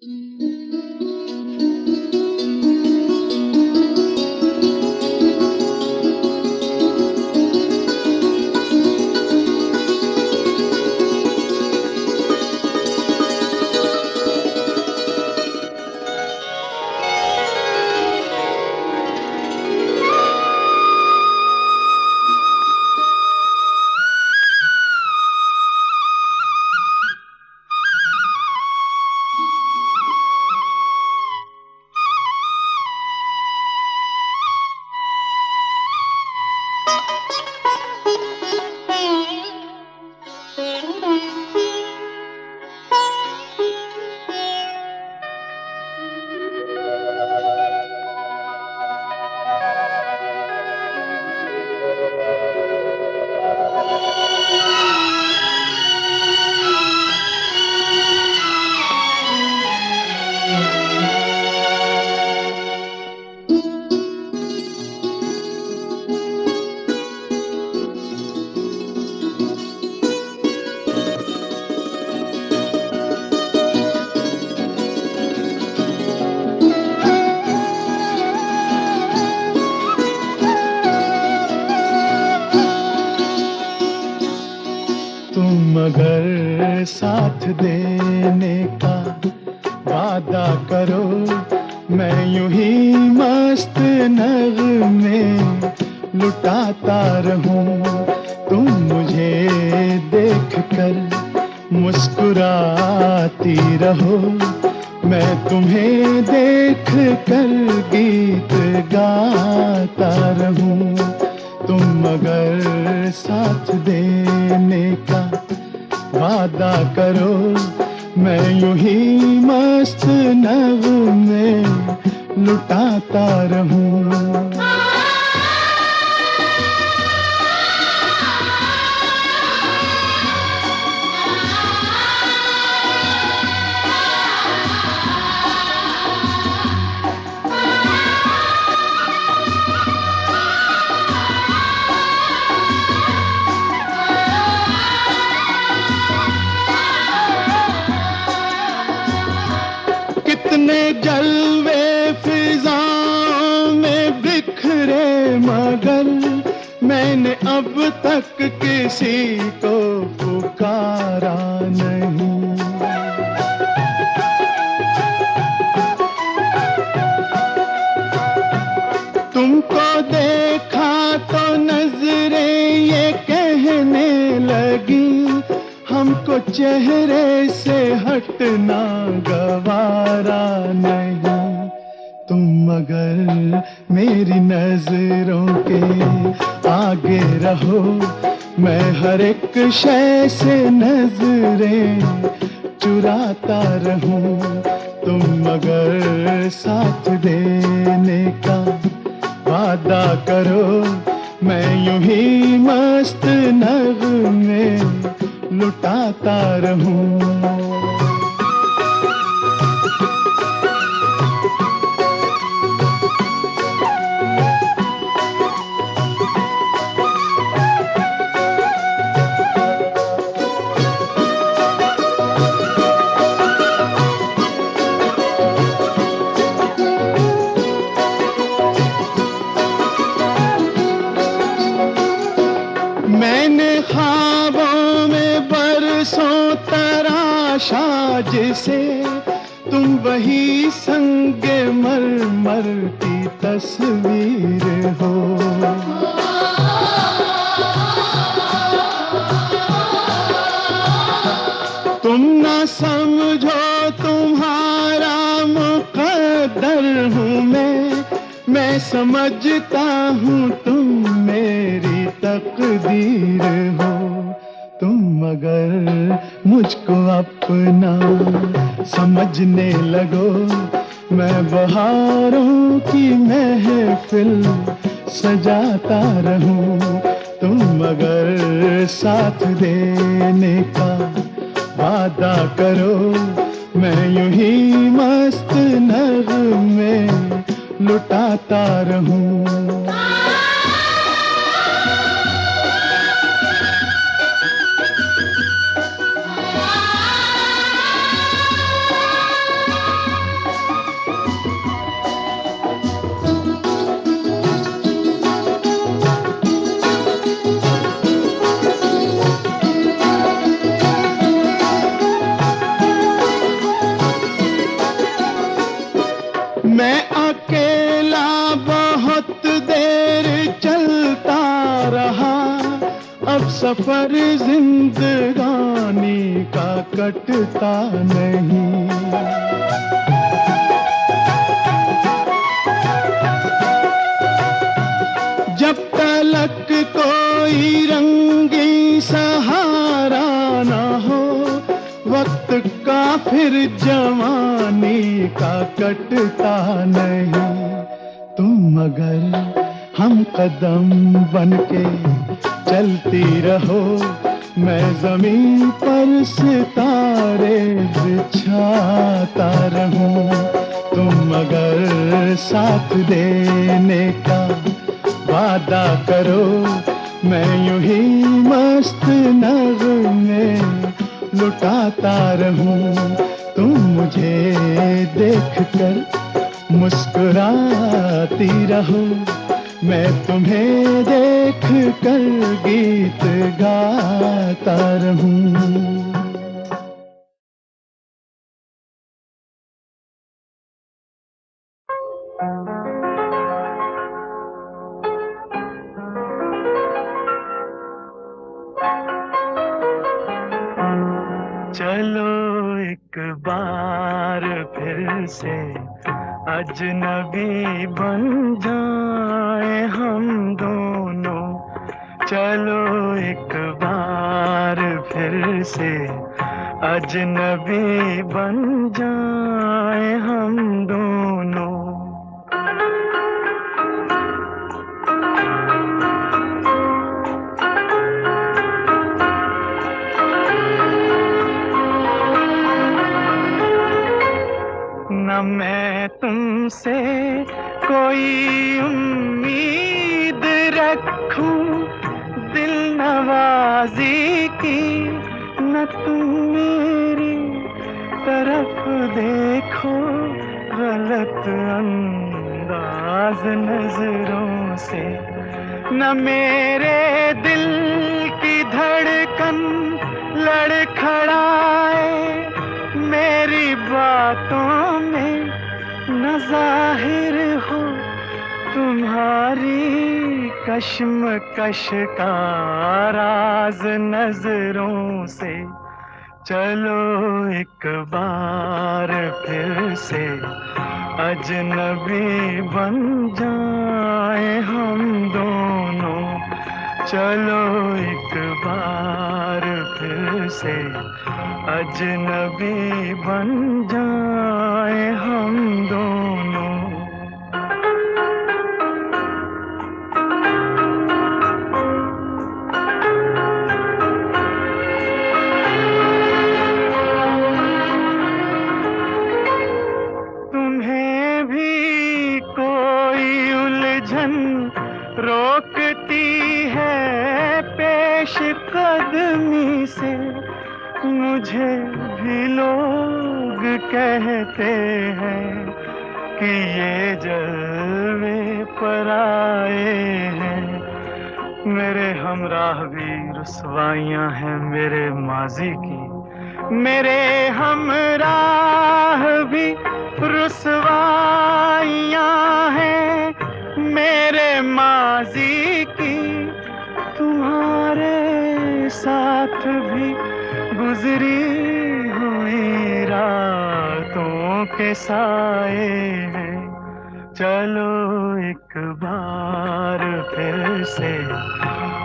तुम अगर साथ देने का वादा करो, मैं यूं ही मस्त नगमे लुटाता रहूं। तुम मुझे देख कर मुस्कुराती रहो, मैं तुम्हें देख कर गीत गाता रहूं। तुम अगर साथ देने का वादा करो, मैं यूं ही मस्त नगमे लुटाता रहूं। कितने जलवे फिजाओं में बिखरे, मगर मैंने अब तक किसी को पुकारा नहीं। तुमको देखा तो नजरें ये कहने लगी, हमको चेहरे से हटना गवारा नहीं। तुम अगर मेरी नजरों के आगे रहो, मैं हर एक शय से नजरें चुराता रहूं। तुम अगर साथ देने का वादा करो, मैं यूं ही मस्त नगमे लुटाता रहूं। मैंने ख्वाबों में बरसों तराशा जिसे, तुम वही संगे मरमर की तस्वीर हो। तुम ना समझो तुम्हारा मुकद्दर हूँ मैं समझता हूँ तुम मेरी तकदीर हो। तुम अगर मुझको अपना समझने लगो, मैं बहारों की महफिल सजाता रहूं। तुम अगर साथ देने का वादा करो, मैं यूं ही मस्त नगमे लुटाता रहूं। सफर जिंदगानी का कटता नहीं। जब तलक कोई रंगी सहारा ना हो, वक्त का फिर जवानी का कटता नहीं। तुम अगर हम कदम बनके चलती रहो, मैं जमीन पर सितारे बिछाता रहूं। तुम अगर साथ देने का वादा करो, मैं यूं ही मस्त नगमे लुटाता रहूं। तुम मुझे देखकर मुस्कुराती रहो, मैं तुम्हें देख कर गीत गाता रहूं। चलो एक बार फिर से अजनबी बन जाए हम दोनों। चलो एक बार फिर से अजनबी बन जाए हम दोनों। न मैं तुमसे कोई उम्मीद रखूं दिल नवाजी की, न तुम मेरी तरफ देखो गलत अंदाज नजरों से। न मेरे दिल की धड़कन लड़खड़ाए मेरी बातों में, न जाहिर हो तुम्हारी कश्मकश का राज नजरों से। चलो एक बार फिर से अजनबी बन जाए हम दोनों। चलो एक बार फिर से अजनबी बन जाए हम दोनों। तुम्हें भी कोई उलझन रोकती है पेश कदमी से, मुझे भी लोग कहते हैं कि ये जलवे पर आए हैं। मेरे हमराह भी रुसवाइयां हैं मेरे माजी की, मेरे हमराह भी रुसवाइयां हैं मेरे माजी की। तुम्हारे साथ भी गुजरी हुई रातों के साए हैं। चलो एक बार फिर से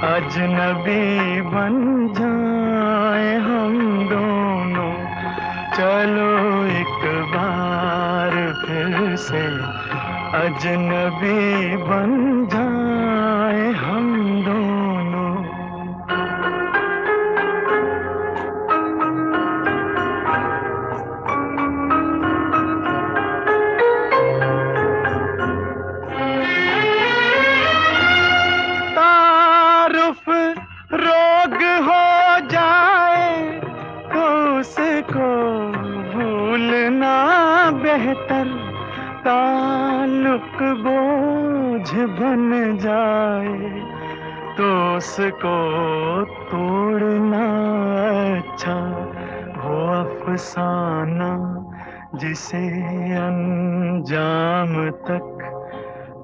अजनबी बन जाए हम दोनों। चलो एक बार फिर से अजनबी बन जाए हम दोनों। रोग हो जाए तो उसको भूलना बेहतर, ताल्लुक बोझ बन जाए तो उसको तोड़ना अच्छा। वो अफसाना जिसे अंजाम तक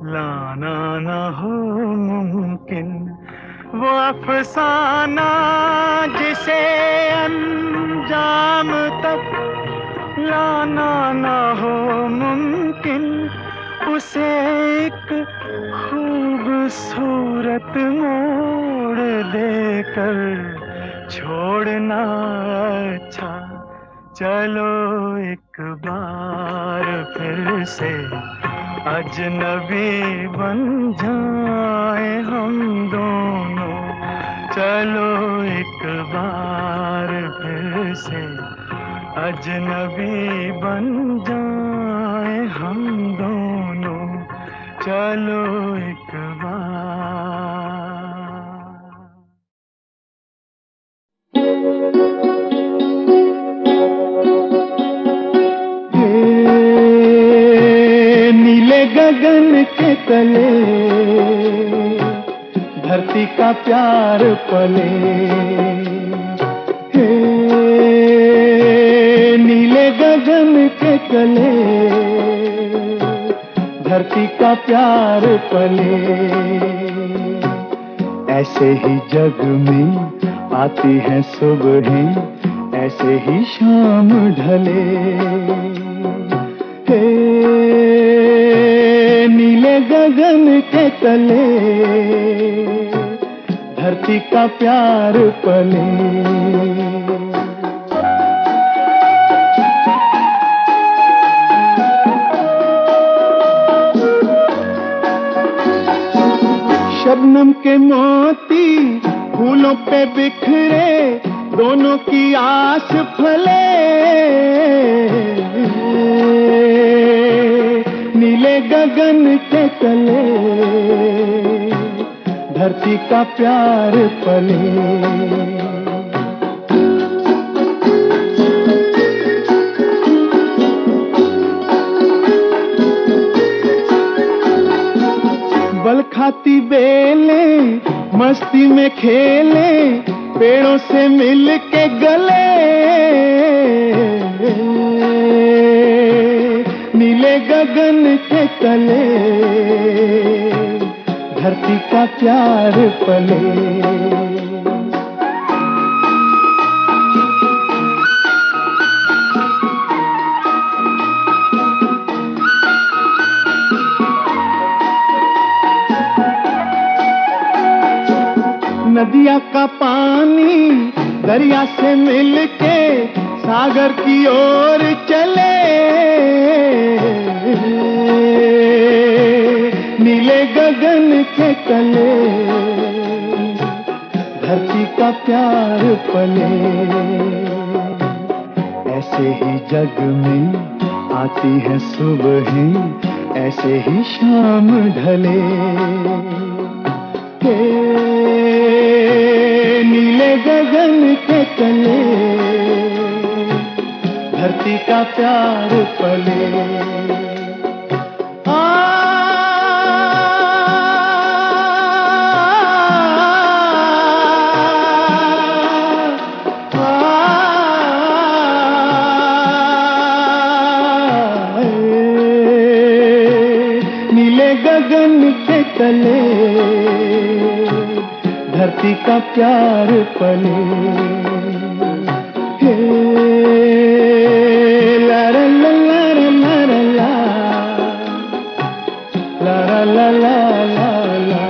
लाना ना हो मुमकिन, वो अफसाना जिसे अंजाम तक लाना ना हो मुमकिन, उसे एक खूबसूरत मोड़ देकर छोड़ना अच्छा। चलो एक बार फिर से अजनबी बन जाए हम दोनों। चलो एक बार फिर से अजनबी बन जाए हम दोनों। चलो एक बार। नीले गगन के तले धरती का प्यार पले। हे नीले गगन के तले धरती का प्यार पले। ऐसे ही जग में आती हैं सुबहें, ऐसे ही शाम ढले। हे नीले गगन के तले धरती का प्यार पले। शबनम के मोती फूलों पे बिखरे, दोनों की आस फले। नीले गगन के तले धरती का प्यार पले। बल खाती बेलें मस्ती में खेले, पेड़ों से मिल के गले। नीले गगन के तले धरती का प्यार पले। नदिया का पानी दरिया से मिलके सागर की ओर चले। नीले गगन के तले धरती का प्यार पले। ऐसे ही जग में आती है सुबहें, ऐसे ही शाम ढले। नीले गगन के तले धरती का प्यार पले। नीले गगन के तले धरती का प्यार पले। हे ला ला ला ला ला ला ला ला ला ला ला।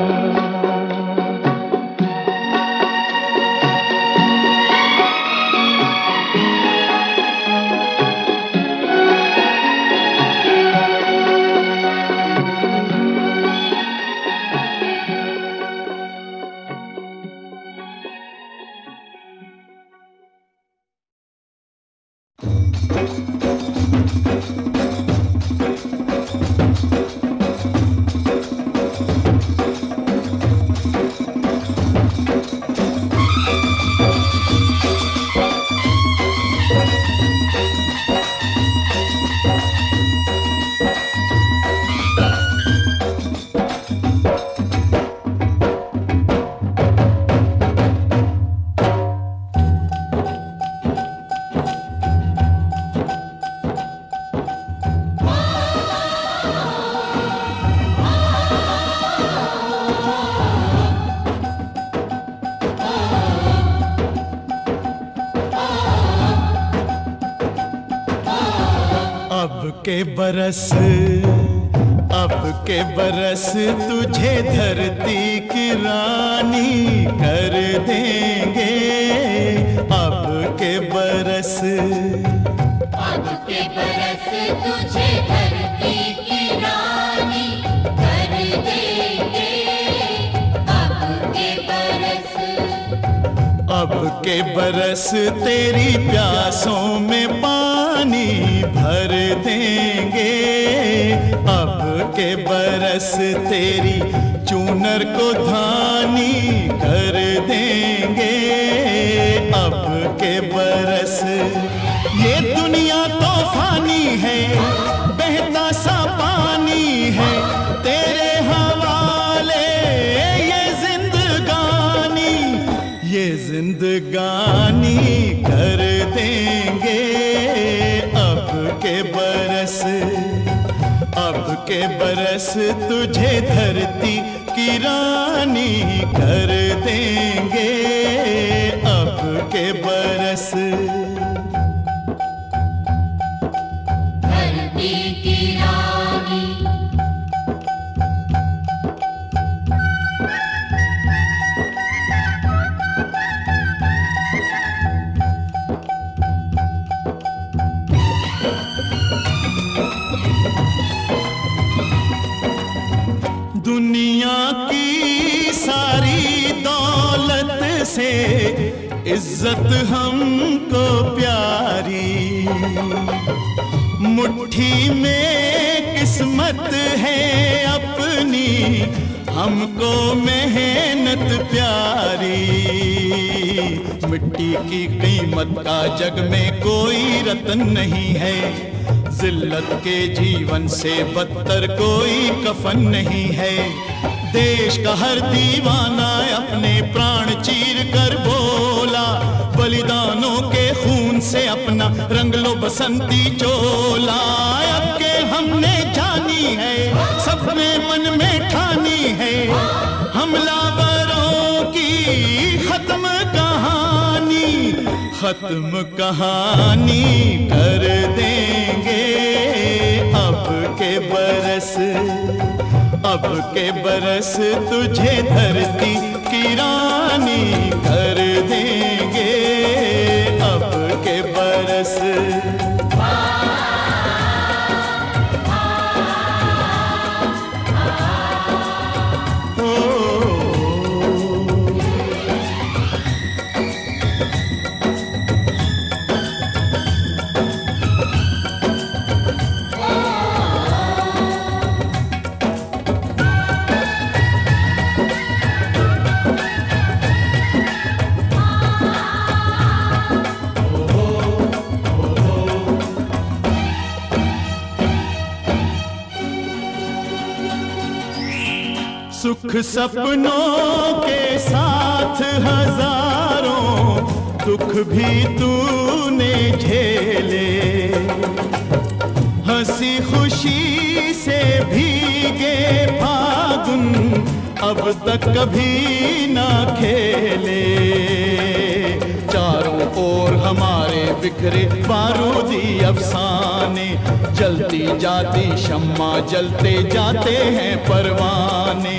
अब के बरस तुझे धरती की रानी कर देंगे। अब के बरस तुझे धरती की रानी कर देंगे। अब के बरस तेरी प्यासों में पानी भर देंगे। अब के बरस तेरी चूनर को धानी कर देंगे। अब के बरस ये दुनिया तो फानी है, बहता सा पानी है तेरे हवाले ये जिंदगानी कर देंगे। अब के बरस तुझे धरती की रानी कर देंगे। अब के बरस धरती की रानी। दुनिया की सारी दौलत से इज्जत हमको प्यारी, मुट्ठी में किस्मत है अपनी हमको मेहनत प्यारी। मिट्टी की कीमत का जग में कोई रत्न नहीं है, जिल्लत के जीवन से बदतर कोई कफन नहीं है। देश का हर दीवाना अपने प्राण चीर कर बोला, बलिदानों के खून से अपना रंग लो बसंती चोला। अब के हमने जानी है, सबने मन में ठानी है, हमलावरों की खत्म कहानी कर देंगे। अब के बरस तुझे धरती की रानी कर देंगे। अब के बरस सुख सपनों के साथ हजारों दुख भी तूने झेले, हंसी खुशी से भीगे फागुन अब तक कभी ना खेले। चारों ओर हमारे बिखरे बारूदी अफसाने, जलती जाती शम्मा जलते जाते हैं परवाने।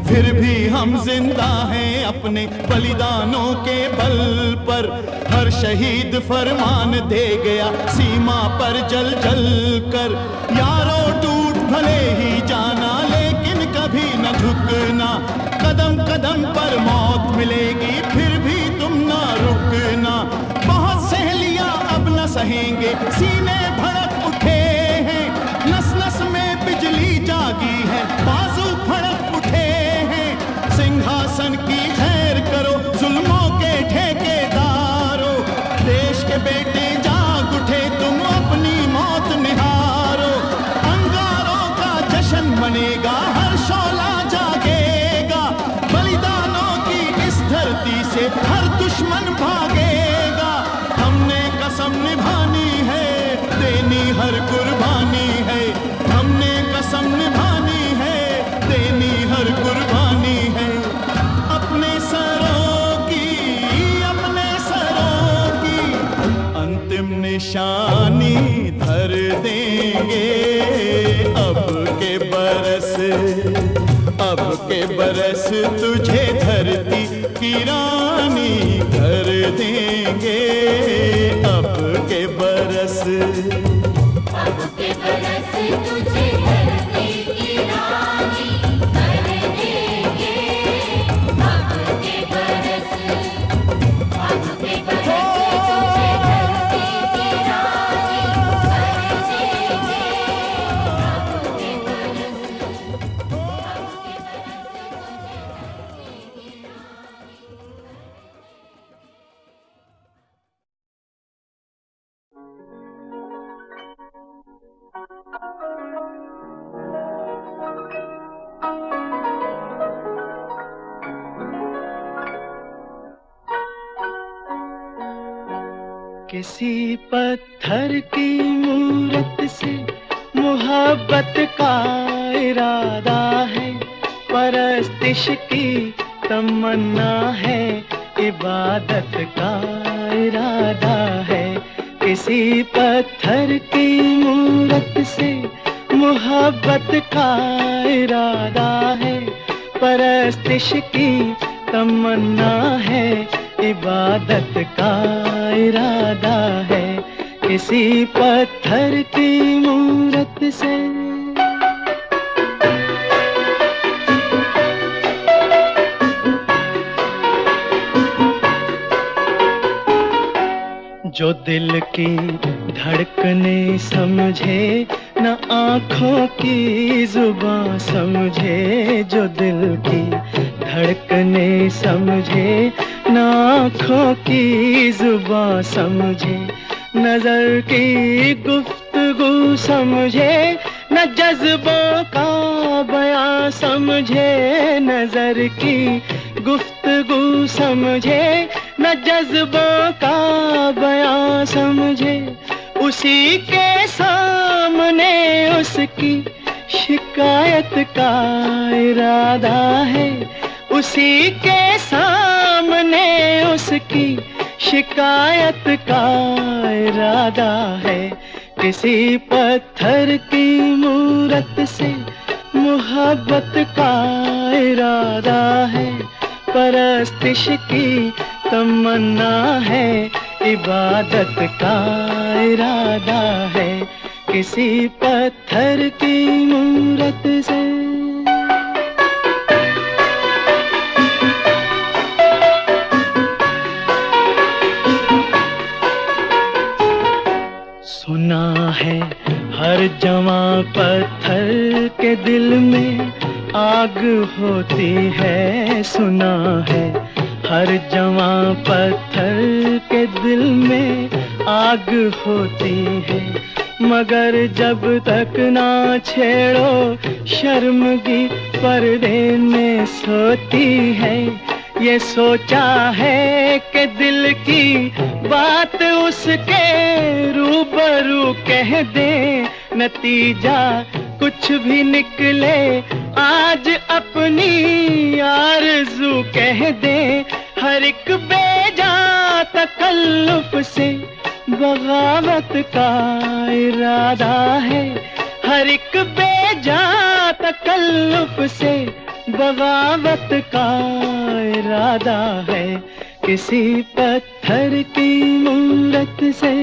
फिर भी हम जिंदा हैं अपने बलिदानों के बल पर, हर शहीद फरमान दे गया सीमा पर जल जल कर। यारों टूट भले ही जाना लेकिन कभी न झुकना, कदम कदम पर मौत मिलेगी फिर भी तुम ना रुकना। बहुत सहेलियां अब न सहेंगे, सीने भड़क उठे हैं, नस नस में बिजली जागी है, बाजू फड़क उठे हैं। सिंहासन की खैर करो जुल्मों के ठेकेदारों, देश के बेटे जाग उठे तुम अपनी मौत निहारो। अंगारों का जश्न मनेगा, हर शोला जागेगा, बलिदानों की इस धरती से हर दुश्मन भागेगा। हमने कसम निभानी है, देनी हर कुर्बानी है, हमने कसम निभानी है, देनी हर कुर्बानी है। अपने सरों की अंतिम निशानी धर दें देंगे अब के बरस तुझे धरती की रानी कर देंगे अब के बरस तुझे धरती की रानी कर देंगे अब के बरस तुझे धरती की रानी कर देंगे अब के बरस किसी पत्थर की मूरत से मोहब्बत का इरादा है, परस्तिश की तमन्ना है, इबादत का इरादा है। किसी पत्थर की मूरत से मोहब्बत का इरादा है, परस्तिश की तमन्ना है, इबादत का इरादा है। किसी पत्थर की मूरत से जो दिल की धड़कने समझे, न आँखों की जुबां समझे। जो दिल की धड़कने समझे, न आँखों की जुबां समझे। नजर की गुफ्तगू समझे, न जज्बों का बयां समझे। नजर की गुफ्तगू समझे, न जज्बों का बयां समझे। उसी के सामने उसकी शिकायत का इरादा है, उसी के सामने उसकी शिकायत का इरादा है। किसी पत्थर की मूरत से मोहब्बत का इरादा है, परस्तिश की तमन्ना है, इबादत का इरादा है। किसी पत्थर की मूरत से सुना है हर जवां पत्थर के दिल में आग होती है। सुना है हर जवां पत्थर के दिल में आग होती है, मगर जब तक ना छेड़ो शर्मगी पर्दे में सोती है। ये सोचा है कि दिल की बात उसके रूबरू कह दे, नतीजा कुछ भी निकले आज अपनी आरज़ू कह दे। हर एक बेजा तकल्लुफ से बगावत का इरादा है, हर एक बेजा तकल्लुफ से बगावत का इरादा है। किसी पत्थर की मूरत से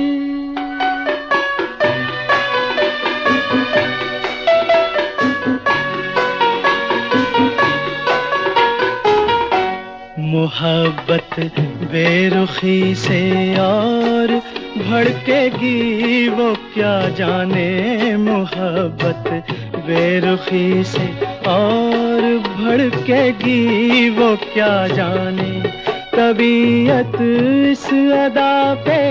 मोहब्बत बेरुखी से और भड़केगी वो क्या जाने। मोहब्बत बेरुखी से और भड़केगी वो क्या जाने। तबीयत इस अदा पे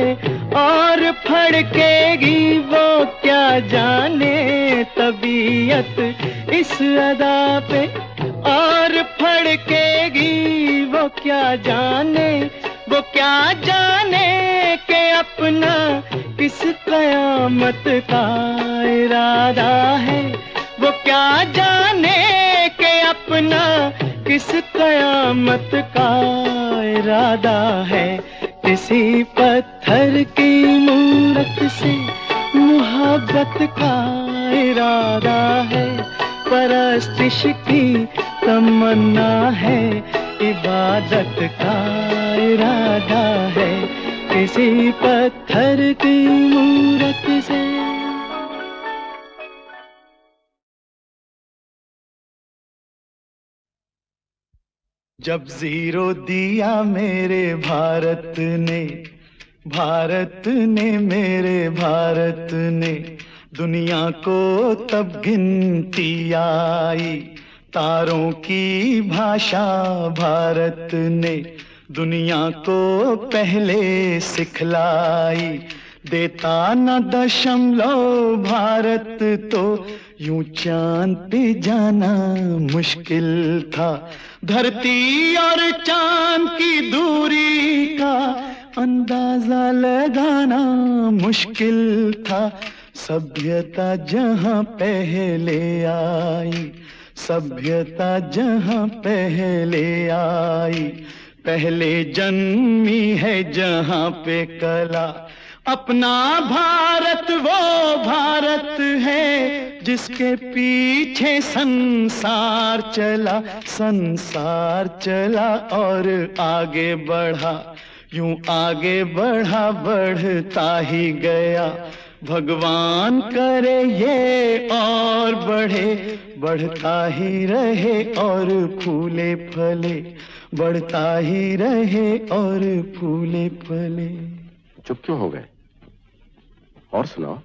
और फड़केगी वो क्या जाने। तबीयत इस अदा पे और फड़केगी वो क्या जाने। वो क्या जाने कि अपना किस कयामत का इरादा है। वो क्या जाने कि अपना किस कयामत का इरादा है। किसी पत्थर की मूरत से मोहब्बत का इरादा है, परस्तिश की तमन्ना है, इबादत का इरादा है, किसी पत्थर की मूरत से। जब जीरो दिया मेरे भारत ने, भारत ने मेरे भारत ने, दुनिया को तब गिनती आई, तारों की भाषा भारत ने दुनिया को पहले सिखलाई। देता न दशमलव भारत तो यूं चांद पे जाना मुश्किल था, धरती और चांद की दूरी का अंदाजा लगाना मुश्किल था। सभ्यता जहां पहले आई, सभ्यता जहां पहले आई, पहले जन्मी है जहां पे कला। अपना भारत वो भारत है जिसके पीछे संसार चला, संसार चला और आगे बढ़ा, यूं आगे बढ़ा बढ़ता ही गया। भगवान करे ये और बढ़े, बढ़ता ही रहे और फूले फले, बढ़ता ही रहे और फूले फले। चुप क्यों हो गए? और सुनाओ।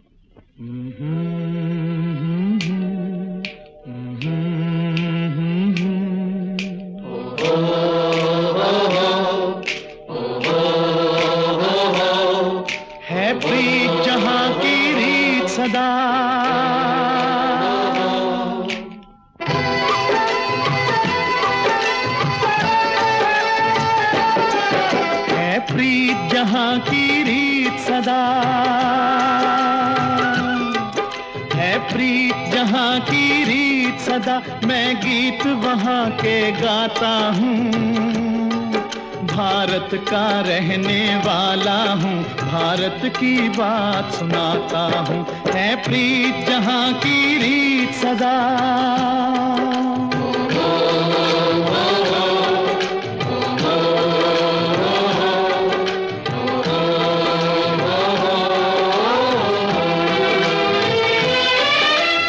है प्रीत जहां की रीत सदा, है प्रीत जहां की रीत सदा, है प्रीत जहां की रीत सदा। मैं गीत वहां के गाता हूँ, भारत का रहने वाला हूँ, भारत की बात सुनाता हूँ। है प्रीत जहां की रीत सदा,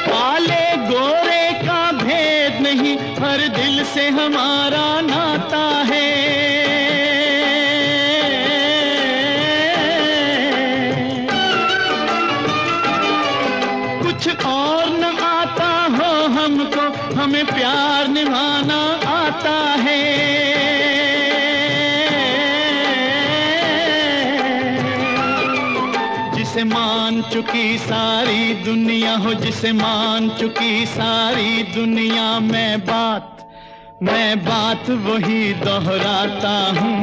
काले गोरे का भेद नहीं, हर दिल से हमारा नाता है। कुछ और न आता हो हमको, हमें प्यार निभाना आता है। जिसे मान चुकी सारी दुनिया हो, जिसे मान चुकी सारी दुनिया, मैं बात वही दोहराता हूँ।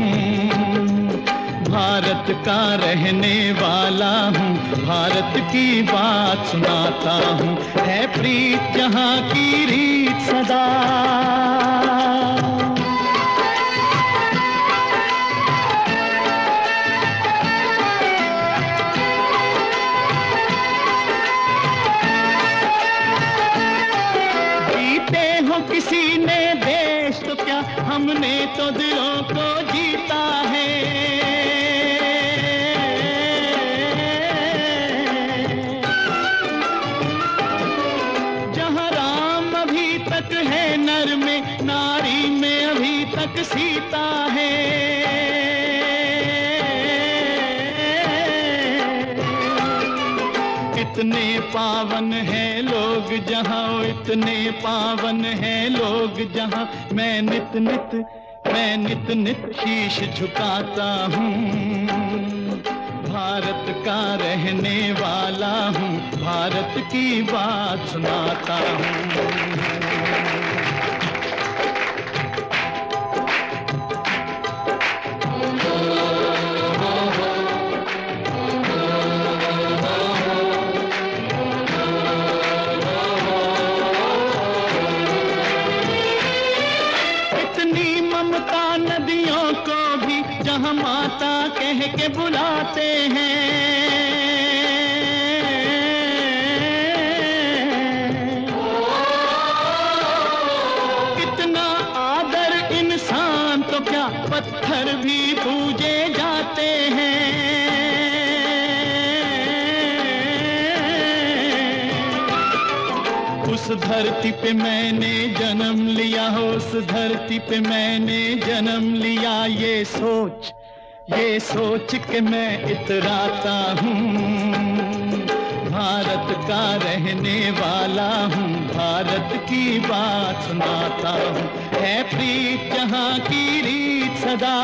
भारत का रहने वाला हूँ, भारत की बात सुनाता हूँ। है प्रीत जहां की रीत सदा, जीते हो किसी ने देश तो क्या, हमने तो दिलों को जीता है। जहाँ राम अभी तक है नर में, नारी में अभी तक सीता है। इतने पावन हैं लोग जहाँ, इतने पावन हैं लोग जहाँ, मैं नित नित शीश झुकाता हूँ। भारत का रहने वाला हूँ, भारत की बात सुनाता हूँ। नदियों को भी जहाँ माता कह के बुलाते हैं, घर भी पूजे जाते हैं। उस धरती पे मैंने जन्म लिया हो, उस धरती पे मैंने जन्म लिया, ये सोच के मैं इतराता हूँ। भारत का रहने वाला हूँ, भारत की बात सुनाता हूँ। है प्रीत जहाँ की रीत सदा,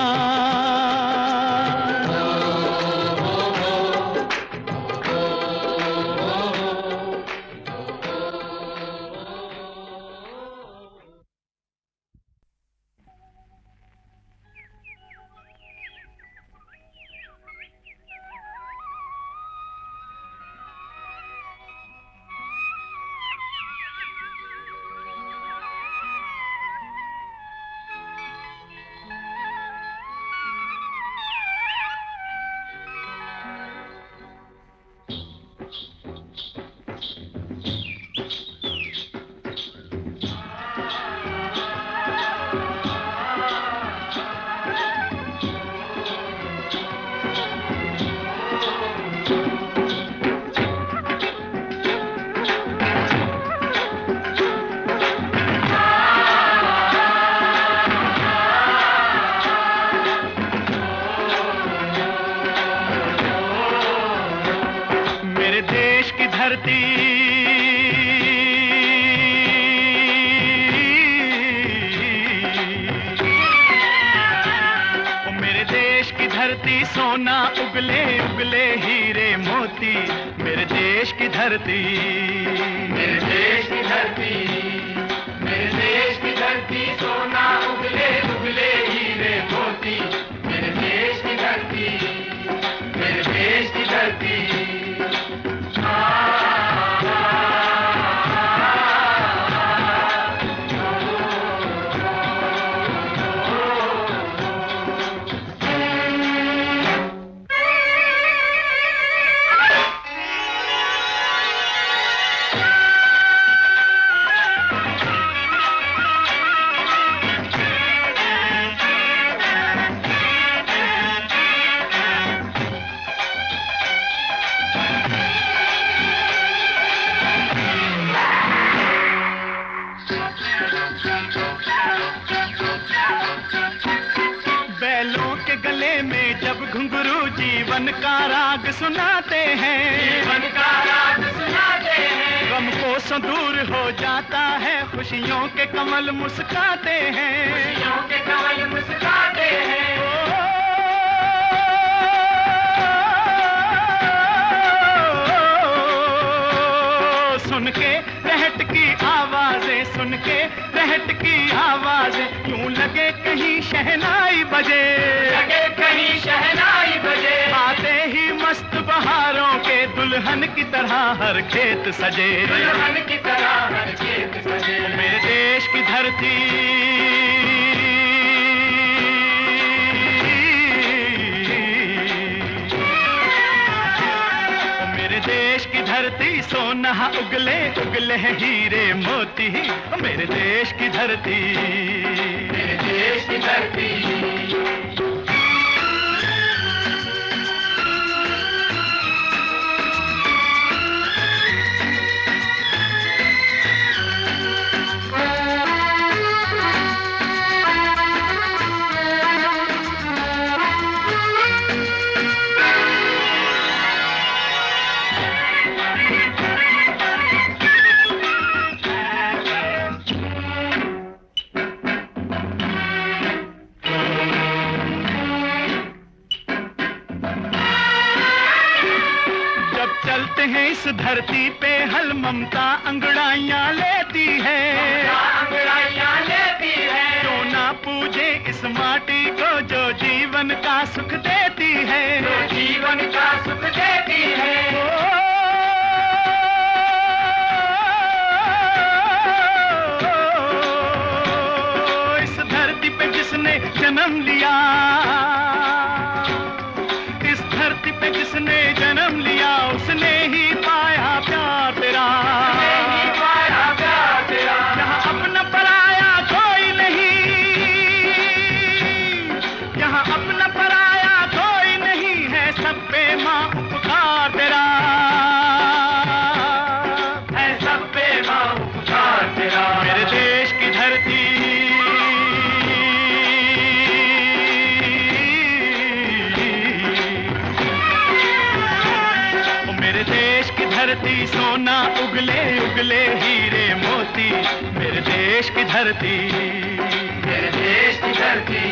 सोना उगले उगले हीरे मोती, मेरे देश की धरती, मेरे देश की धरती, मेरे देश की धरती, सोना उगले उगले हीरे मोती, मेरे देश की धरती, मेरे देश की धरती। घुंघरू जीवन का राग सुनाते हैं, जीवन का राग सुनाते हैं। गम को दूर हो जाता है, खुशियों के कमल मुस्काते हैं, खुशियों के कमल मुस्काते हैं। सुन के रहट की आवाजें, सुन के रहट की आवाजें, यूं लगे कहीं शहनाई बजे, लगे कहीं शहनाई बजे। आते ही मस्त बहारों के दुल्हन की तरह हर खेत सजे, दुल्हन की तरह हर खेत सजे। मेरे देश की धरती, देश की धरती, सोना उगले उगले हीरे मोती, मेरे देश की धरती, मेरे देश की धरती। इस धरती पे हल ममता अंगड़ाइयाँ लेती है, अंगड़ाइयाँ लेती है। जो ना पूजे इस माटी को, जो जीवन का सुख देती है, जो जीवन का सुख देती है। इस धरती पे जिसने जन्म लिया, इस धरती पे जिसने जन्म लिया, उसने ही पाया प्यार तेरा, पाया प्यार तेरा। यहाँ अपना पराया कोई नहीं, यहाँ उगले उगले हीरे मोती, मेरे देश की धरती, मेरे देश की धरती।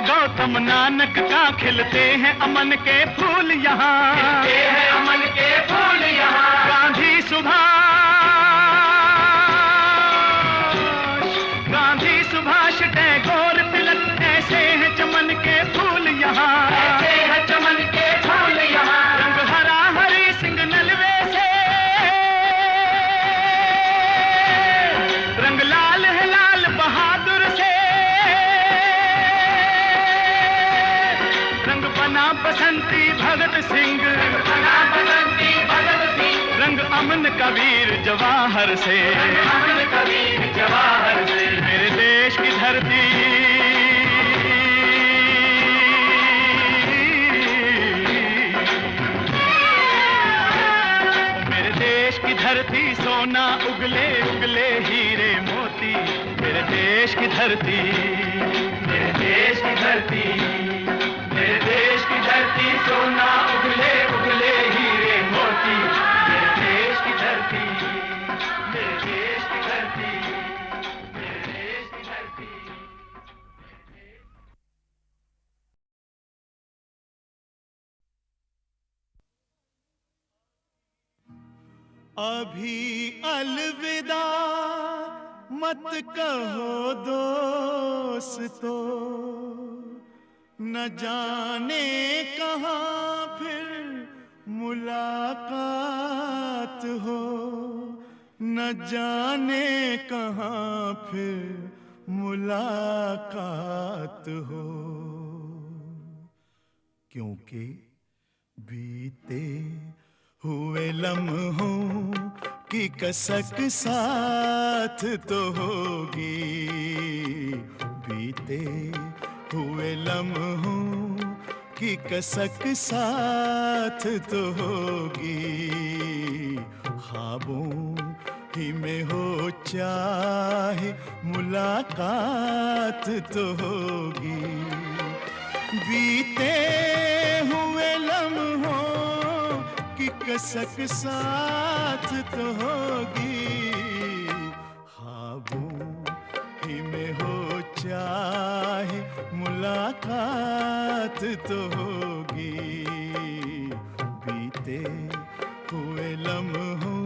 गौतम नानक का खिलते हैं अमन के फूल यहाँ, खिलते हैं अमन के फूल यहाँ। गांधी सुभाष टैगोर तिलक, ऐसे हैं चमन के फूल यहाँ, ऐसे हैं चमन के फूल यहाँ। रंग हरा हरी सिंह नलवे से, रंग लाल है लाल बहादुर से, बसंती भगत सिंह, रंग अमन कबीर जवाहर से, अमन कबीर जवाहर से। मेरे देश की धरती, मेरे देश की धरती, सोना उगले उगले हीरे मोती, मेरे देश की धरती, मेरे देश की धरती, मेरे देश की धरती, सोना उगले उगले हीरे मोती, मेरे देश की धरती, मेरे देश की धरती, मेरे देश की धरती। अभी अलविदा मत कहो दोस्तों, न जाने कहाँ फिर मुलाकात हो, न जाने कहाँ फिर मुलाकात हो। क्योंकि बीते हुए लम्हों की कसक साथ तो होगी, बीते हुए लम्हों की कसक साथ तो होगी। ख्वाबों ही में हो चाहे मुलाकात तो होगी, बीते हुए लम्हों की कसक साथ तो होगी। ख्वाबों ही में हो चाहे मुलाकात तो होगी, बीते हुए लम्हों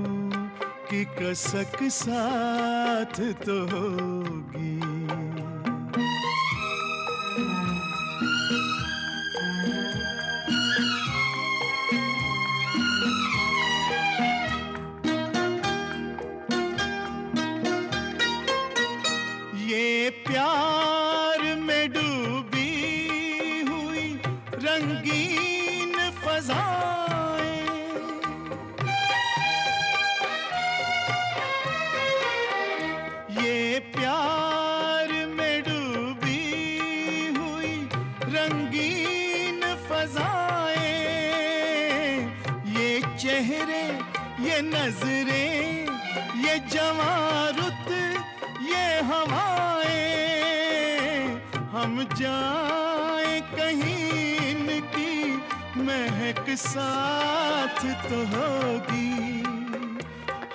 की कसक साथ तो होगी। ये प्यार में डूबी हुई रंगीन फज़ाएं, ये प्यार में डूबी हुई रंगीन फज़ाएं, ये चेहरे ये नजरें ये जवां रुत ये हवाएं, हम जाए कहीं इनकी महक साथ तो होगी,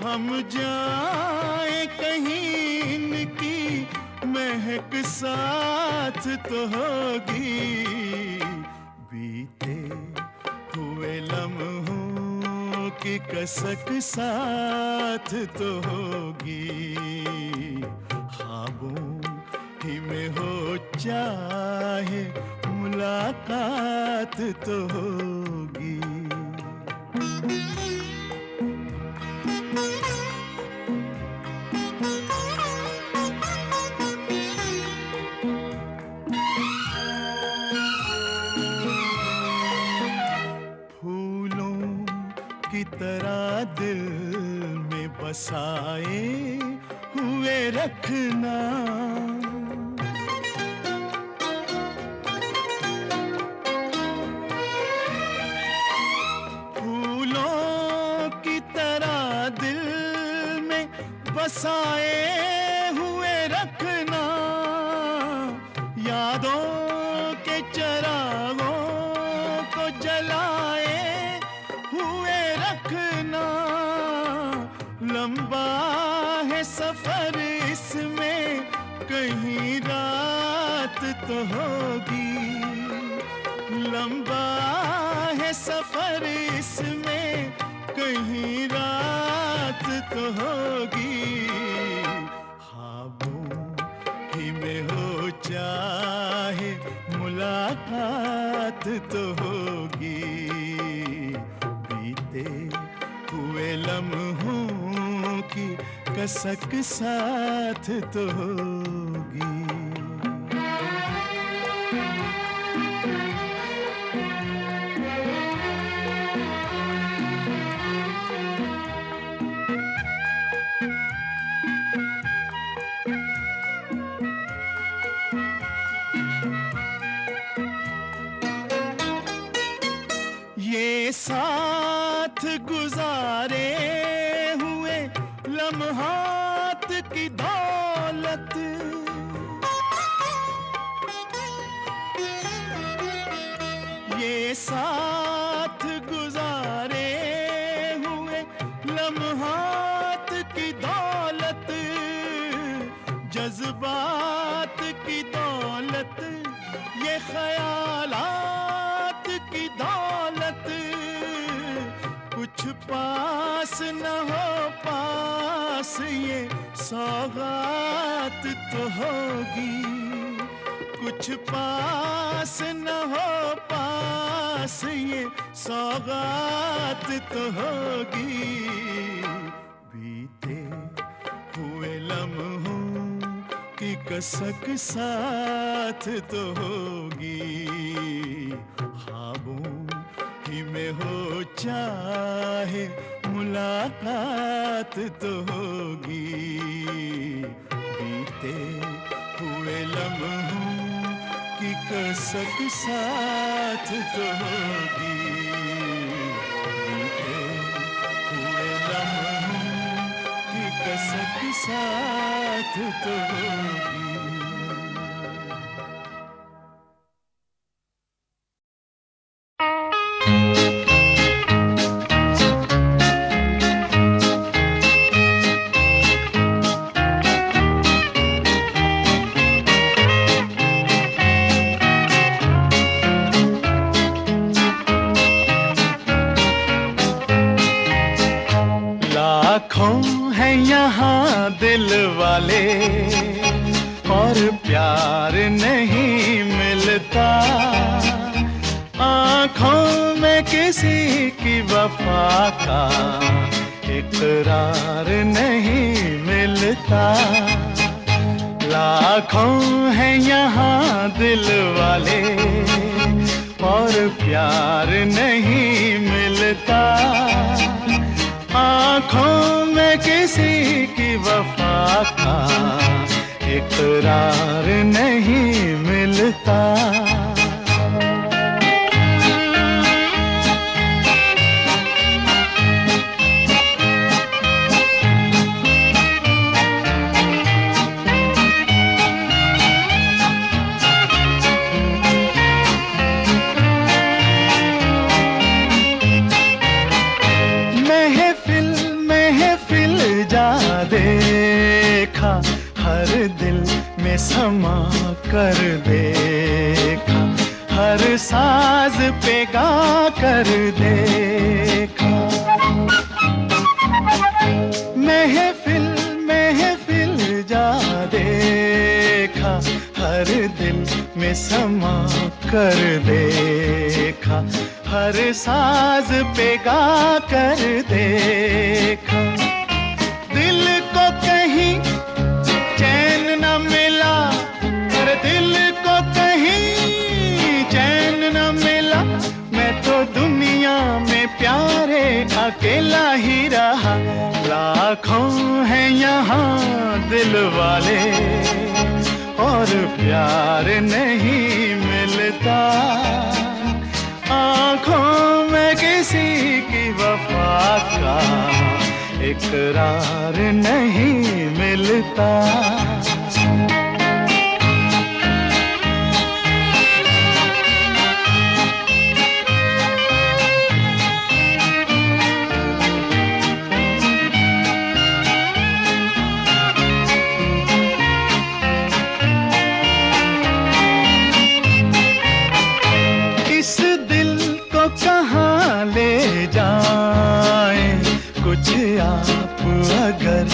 हम जाए कहीं इनकी महक साथ तो होगी, बीते हुए लम्हों कि कसक साथ तो होगी, ख्वाबों ही में हो चाहे मुलाकात तो होगी। की तरह दिल में बसाए हुए रखना, फूलों की तरह दिल में बसाए हुए रखना, यादों के चरागों को जलाए हुए रखना। लंबा है सफर इसमें कहीं रात तो होगी, लंबा है सफर इसमें कहीं रात तो होगी। ख्वाबों ही में हो चाहे मुलाकात तो होगी, हुए लम्हों की कसक साथ तो होगी। ये साथ गुजारे हुए लम्हात की दौलत, ये साथ गुजारे हुए लम्हात की दौलत, जज्बात की दौलत, ये ख्यालात की दौलत, कुछ पास न हो पास ये सौगात तो होगी, कुछ पास न हो पास ये सौगात तो होगी। बीते हुए लम्हों की कसक साथ तो होगी, ख्वाबों ही में हो चाहे मुलाकात तो होगी। बीते हुए लम्हों की कसक साथ तो होगी, बीते हुए लम्हों की कसक साथ तो होगी। लाखों हैं यहाँ दिल वाले और प्यार नहीं मिलता, आँखों में किसी की वफा का इकरार नहीं मिलता। लाखों हैं यहाँ दिल वाले और प्यार नहीं मिलता, आँखों में किसी की वफा का इकरार नहीं मिलता। देखा हर दिल में समा कर देखा, हर साज पे गा कर देखा। कर देखा, हर साज पे गा कर देखा। दिल को कहीं चैन न मिला, अरे दिल को कहीं चैन न मिला। मैं तो दुनिया में प्यारे अकेला ही रहा। लाखों हैं यहाँ दिल वाले और प्यार नहीं मिलता। आँखों में किसी की वफा का इकरार नहीं मिलता। इस दिल को कहाँ ले जाए, कुछ आप अगर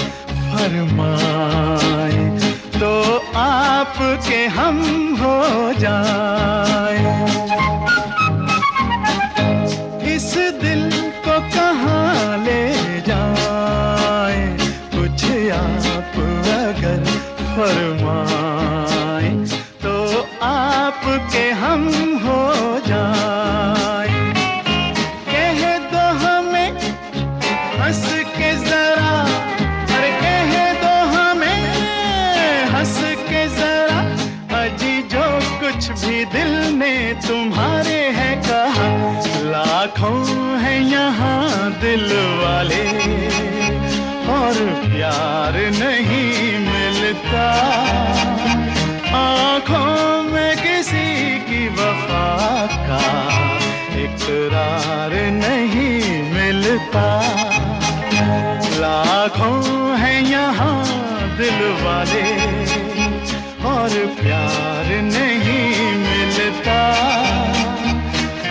फरमाए तो आपके हम हो जाए। इस दिल को कहाँ ले जाए, कुछ आप अगर फरमाए तो आपके हम हो जाए। कह दो हमें हंस के जरा, अरे कह दो हमें हंस के जरा, अजी जो कुछ भी दिल ने तुम्हारे है कहा। लाखों हैं यहाँ दिल वाले और प्यार नहीं मिलता। आँखों में किसी की वफा का इकरार नहीं मिलता। लाखों हैं यहाँ दिल वाले और प्यार नहीं मिलता।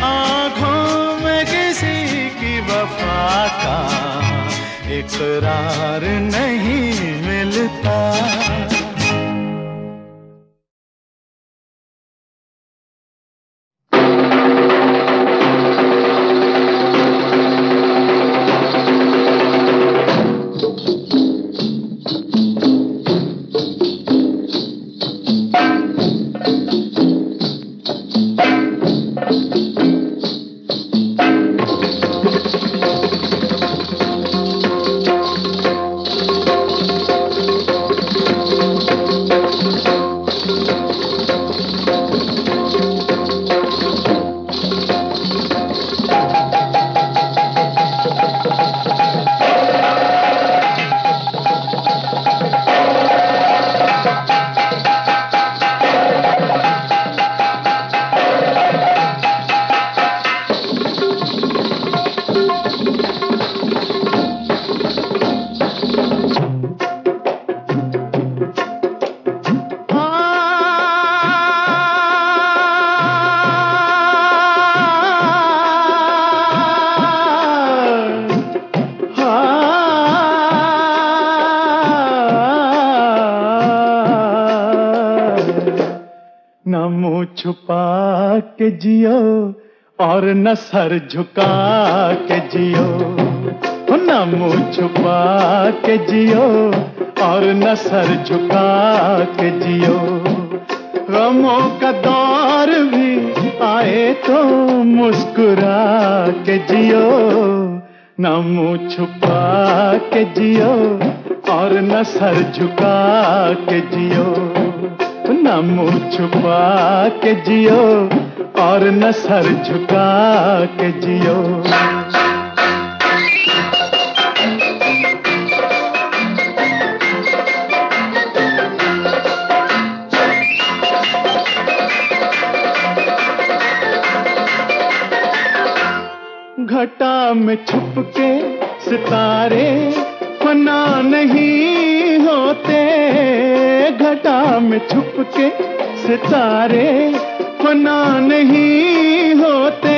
आँखों में किसी की वफा का इकरार नहीं मिलता। न मुंह छुपा के जियो और न सर झुका के जियो। न मुंह छुपा के जियो और न सर झुका के जियो। गमों का दौर भी आए तो मुस्कुरा के जियो। न मुंह छुपा के जियो और न सर झुका के जियो। न मुंह छुपा के जियो और न सर झुका के जियो। घटा में छुप के सितारे फना नहीं होते। घटा में छुप के सितारे फना नहीं होते।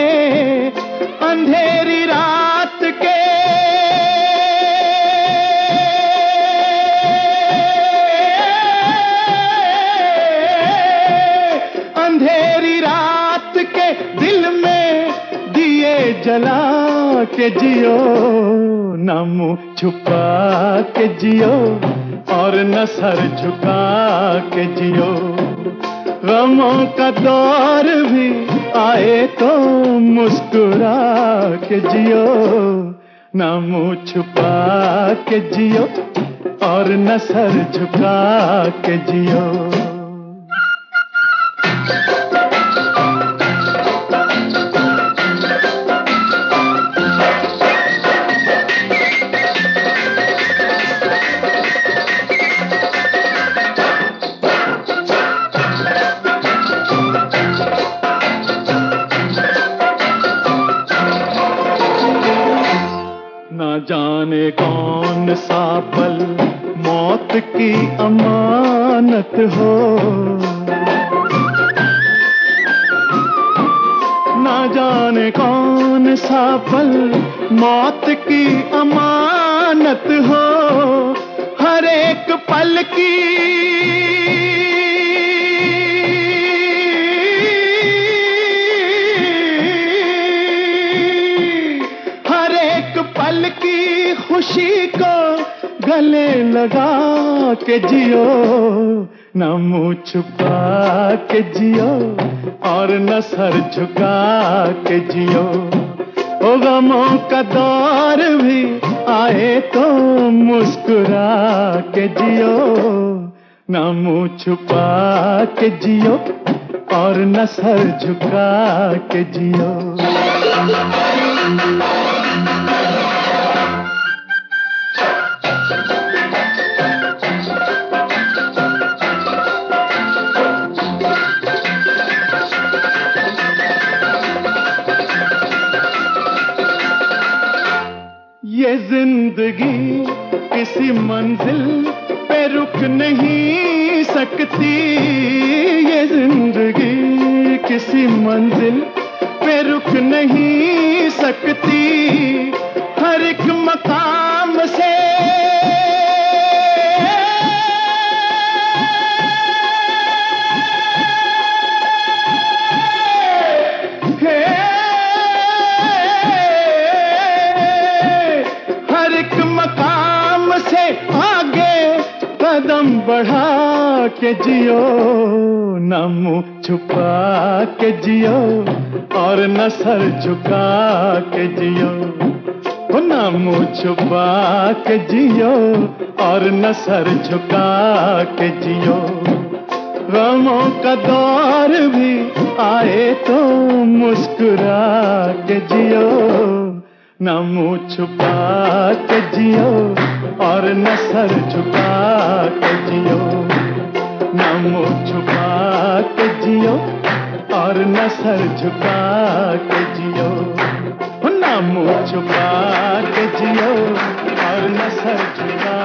अंधेरी रात के अंधेरी रात जला के जियो, न मुंह छुपा के जियो और न सर झुका के जियो। गमों का दौर भी आए तो मुस्कुरा के जियो, न मुंह छुपा के जियो और न सर झुका के जियो। ना जाने कौन सा पल मौत की अमानत हो, ना जाने कौन सा पल मौत की अमानत हो। हर एक पल की पल की खुशी को गले लगा के जियो, न मुंह छुपा के जियो और न सर झुका के जियो। ओ गमों का दौर भी आए तो मुस्कुरा के जियो, न मुंह छुपा के जियो और न सर झुका के जियो। ये जिंदगी किसी मंजिल पे रुक नहीं सकती, ये जिंदगी किसी मंजिल पे रुक नहीं सकती। हर एक मकाम से आगे कदम बढ़ा के जियो, न मुंह छुपा के जियो और न सर झुका के जियो। न मुंह छुपा के जियो और न सर झुका के जियो। गमों का दौर भी आए तो मुस्कुरा के जियो, न मुंह छुपा के जियो और न सर झुका के जियो। न मुंह छुपा के जियो और न सर झुका के जियो। न मुंह छुपा के जियो और न सर झुका